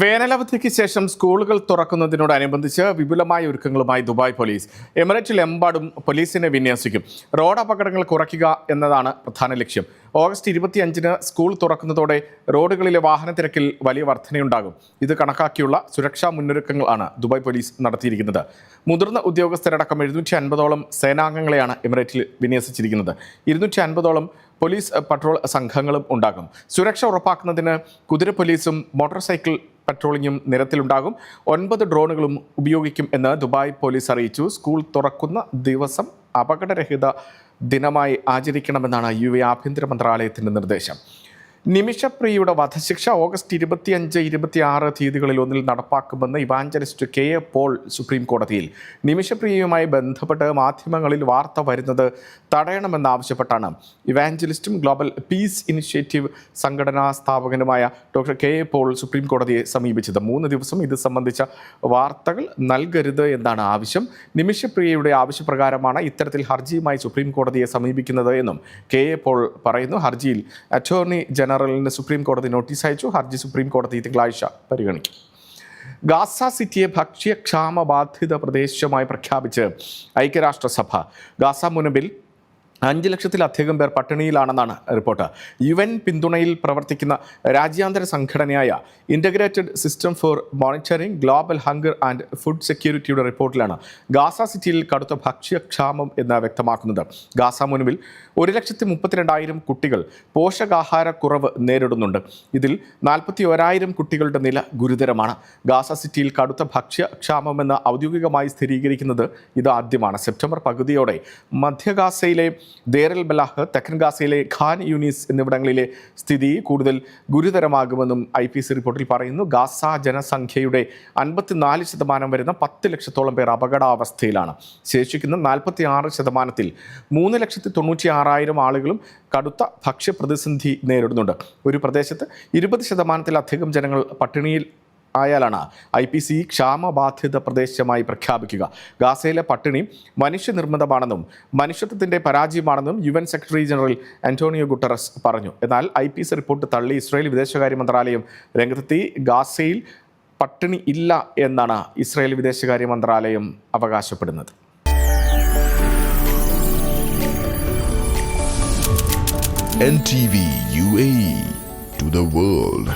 വേനലവധിക്ക് ശേഷം സ്കൂളുകൾ തുറക്കുന്നതിനോടനുബന്ധിച്ച് വിപുലമായ ഒരുക്കങ്ങളുമായി ദുബായ് പോലീസ്. എമിറേറ്റിലെമ്പാടും പോലീസിനെ വിന്യസിക്കും. റോഡ് അപകടങ്ങൾ കുറയ്ക്കുക എന്നതാണ് പ്രധാന ലക്ഷ്യം. ഓഗസ്റ്റ് 25-ന് സ്കൂൾ തുറക്കുന്നതോടെ റോഡുകളിലെ വാഹനത്തിരക്കിൽ വലിയ വർധനയുണ്ടാകും. ഇത് കണക്കാക്കിയുള്ള സുരക്ഷാ മുന്നൊരുക്കങ്ങളാണ് ദുബായ് പോലീസ് നടത്തിയിരിക്കുന്നത്. മുതിർന്ന ഉദ്യോഗസ്ഥരടക്കം 750ഓളം സേനാംഗങ്ങളെയാണ് എമിറേറ്റിൽ വിന്യസിച്ചിരിക്കുന്നത്. 250ഓളം പോലീസ് പട്രോൾ സംഘങ്ങളും ഉണ്ടാകും. സുരക്ഷ ഉറപ്പാക്കുന്നതിന് കുതിര പോലീസും മോട്ടോർ സൈക്കിൾ പട്രോളിങ്ങും നിരത്തിലുണ്ടാകും. 9 ഡ്രോണുകളും ഉപയോഗിക്കും എന്ന് ദുബായ് പോലീസ് അറിയിച്ചു. സ്കൂൾ തുറക്കുന്ന ദിവസം അപകടരഹിത ദിനമായി ആചരിക്കണമെന്നാണ് UAE ആഭ്യന്തര മന്ത്രാലയത്തിൻ്റെ നിർദ്ദേശം. നിമിഷപ്രിയയുടെ വധശിക്ഷ ഓഗസ്റ്റ് 25-26 തീയതികളിൽ നടപ്പാക്കുമെന്ന് ഇവാഞ്ചലിസ്റ്റ് KA പോൾ സുപ്രീം കോടതിയിൽ. നിമിഷപ്രിയയുമായി ബന്ധപ്പെട്ട് മാധ്യമങ്ങളിൽ വാർത്ത വരുന്നത് തടയണമെന്നാവശ്യപ്പെട്ടാണ് ഇവാഞ്ചലിസ്റ്റും ഗ്ലോബൽ പീസ് ഇനിഷ്യേറ്റീവ് സംഘടനാ സ്ഥാപകനുമായ ഡോക്ടർ KA പോൾ സുപ്രീം കോടതിയെ സമീപിച്ചത്. 3 ദിവസം ഇത് സംബന്ധിച്ച വാർത്തകൾ നൽകരുത് എന്നാണ് ആവശ്യം. നിമിഷപ്രിയയുടെ ആവശ്യപ്രകാരമാണ് ഇത്തരത്തിൽ ഹർജിയുമായി സുപ്രീം കോടതിയെ സമീപിക്കുന്നത് എന്നും KA പോൾ പറയുന്നു. ഹർജിയിൽ അറ്റോർണി ജനറലിന് സുപ്രീം കോടതി നോട്ടീസ് അയച്ചു. ഹർജി സുപ്രീം കോടതി തിങ്കളാഴ്ച പരിഗണിക്കും. ഗാസ സിറ്റിയെ ഭക്ഷ്യക്ഷാമ ബാധിത പ്രദേശമായി പ്രഖ്യാപിച്ച് ഐക്യരാഷ്ട്രസഭ. ഗാസ മുനമ്പിൽ 5 ലക്ഷത്തിലധികം പേർ പട്ടിണിയിലാണെന്നാണ് റിപ്പോർട്ട്. UN പിന്തുണയിൽ പ്രവർത്തിക്കുന്ന രാജ്യാന്തര സംഘടനയായ integrated system for monitoring global hunger and food സെക്യൂരിറ്റിയുടെ റിപ്പോർട്ടിലാണ് ഗാസ സിറ്റിയിൽ കടുത്ത ഭക്ഷ്യക്ഷാമം എന്ന് വ്യക്തമാക്കുന്നത്. ഗാസ മുനമ്പിൽ 1,32,000 കുട്ടികൾ പോഷകാഹാരക്കുറവ് നേരിടുന്നുണ്ട്. ഇതിൽ 41,000 കുട്ടികളുടെ നില ഗുരുതരമാണ്. ഗാസ സിറ്റിയിൽ കടുത്ത ഭക്ഷ്യക്ഷാമമെന്ന് ഔദ്യോഗികമായി സ്ഥിരീകരിക്കുന്നത് ഇത് ആദ്യമാണ്. സെപ്റ്റംബർ പകുതിയോടെ മധ്യ ഗാസയിലെ ദേർ എൽ ബലാഹ്, തെക്കൻ ഗാസയിലെ ഖാൻ യൂനിസ് എന്നിവിടങ്ങളിലെ സ്ഥിതി കൂടുതൽ ഗുരുതരമാകുമെന്നും IPC റിപ്പോർട്ടിൽ പറയുന്നു. ഗാസ ജനസംഖ്യയുടെ 54% വരുന്ന 10 ലക്ഷത്തോളം പേർ അപകടാവസ്ഥയിലാണ്. ശേഷിക്കുന്ന 46%-ൽ 3,96,000 ആളുകളും കടുത്ത ഭക്ഷ്യപ്രതിസന്ധി നേരിടുന്നുണ്ട്. ഒരു പ്രദേശത്ത് 20%-ലധികം ജനങ്ങൾ പട്ടിണിയിൽ ആയാലാണ് IPC ക്ഷാമബാധിത പ്രദേശമായി പ്രഖ്യാപിക്കുക. ഗാസയിലെ പട്ടിണി മനുഷ്യനിർമ്മിതമാണെന്നും മനുഷ്യത്വത്തിൻ്റെ പരാജയമാണെന്നും UN secretary general Antonio Guterres പറഞ്ഞു. എന്നാൽ IPC റിപ്പോർട്ട് തള്ളി ഇസ്രായേൽ വിദേശകാര്യ മന്ത്രാലയം രംഗത്തെത്തി. ഗാസയിൽ പട്ടിണി ഇല്ല എന്നാണ് ഇസ്രായേൽ വിദേശകാര്യ മന്ത്രാലയം അവകാശപ്പെടുന്നത്. NTV UAE to the world.